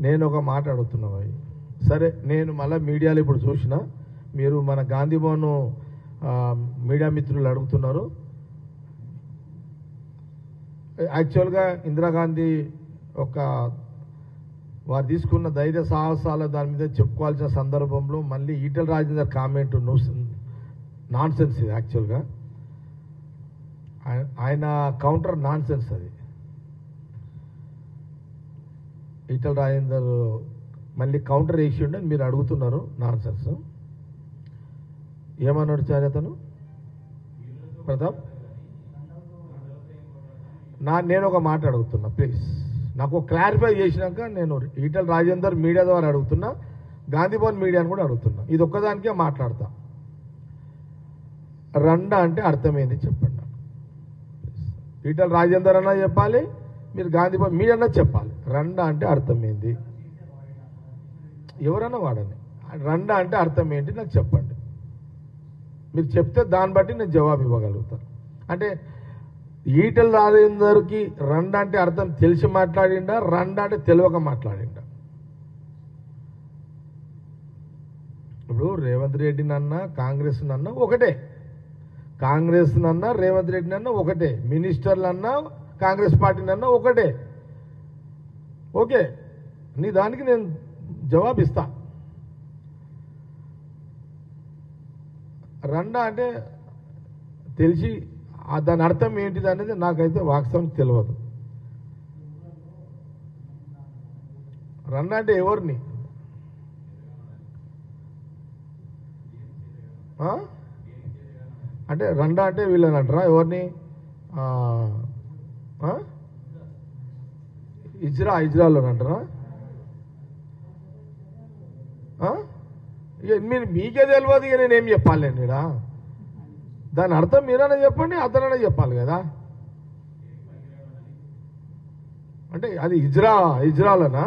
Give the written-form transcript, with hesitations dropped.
నేను ఒక మాట అడుగుతున్నా భయ్. సరే, నేను మళ్ళీ మీడియాలో ఇప్పుడు చూసిన మీరు మన గాంధీ భవన్ మీడియా మిత్రులు అడుగుతున్నారు. యాక్చువల్గా ఇందిరాగాంధీ ఒక వారు తీసుకున్న ధైర్య సాహసాల దాని మీద చెప్పుకోవాల్సిన సందర్భంలో మళ్ళీ Etela Rajender comment non sense ఇది. యాక్చువల్గా ఆయన కౌంటర్ నాన్ సెన్స్ అది. ఈటెల రాజేందర్ మళ్ళీ కౌంటర్ వేసి ఉండే మీరు అడుగుతున్నారు నాన్ సెన్స్. ఏమన్నాడు సార్ అతను ప్రతాప్? నేను ఒక మాట అడుగుతున్నా ప్లీజ్, నాకు క్లారిఫై చేసినాక నేను ఈటెల రాజేందర్ మీడియా ద్వారా అడుగుతున్నా, గాంధీ భవన్ మీడియాని కూడా అడుగుతున్నా. ఇది ఒక్కదానికే మాట్లాడతా. రండ అంటే అర్థమైంది చెప్పండి నాకు. ఈటెల రాజేందర్ అన్నా చెప్పాలి, మీరు గాంధీ భవన్ మీడియా అన్నా చెప్పాలి. రండ అంటే అర్థమైంది, ఎవరన్నా వాడని. రండ అంటే అర్థం ఏంటి నాకు చెప్పండి. మీరు చెప్తే దాన్ని బట్టి నేను జవాబు ఇవ్వగలుగుతాను. అంటే ఈటెల రాజేందర్కి రండ అంటే అర్థం తెలిసి మాట్లాడిండా, రండ అంటే తెలియక మాట్లాడిండా? ఇప్పుడు రేవంత్ రెడ్డి నన్నా కాంగ్రెస్ నన్నా ఒకటే, కాంగ్రెస్ నన్నా రేవంత్ రెడ్డి నన్నా ఒకటే, మినిస్టర్లన్నా కాంగ్రెస్ పార్టీ నన్నా ఒకటే. ఓకే, నీ దానికి నేను జవాబు ఇస్తా. రండా అంటే తెలిసి దాని అర్థం ఏంటిది అనేది నాకైతే వాస్తవం తెలియదు. రండా అంటే ఎవరిని? అంటే రండా అంటే వీళ్ళని అంటారా? ఎవరిని? ఇజ్రాలో అంటారా? మీరు మీకే తెలియదు, ఇక నేనేం చెప్పాలి నేను ఇక్కడ? దాని అర్థం మీరైనా చెప్పండి, అతనైనా చెప్పాలి కదా. అంటే అది ఇజ్రాలనా?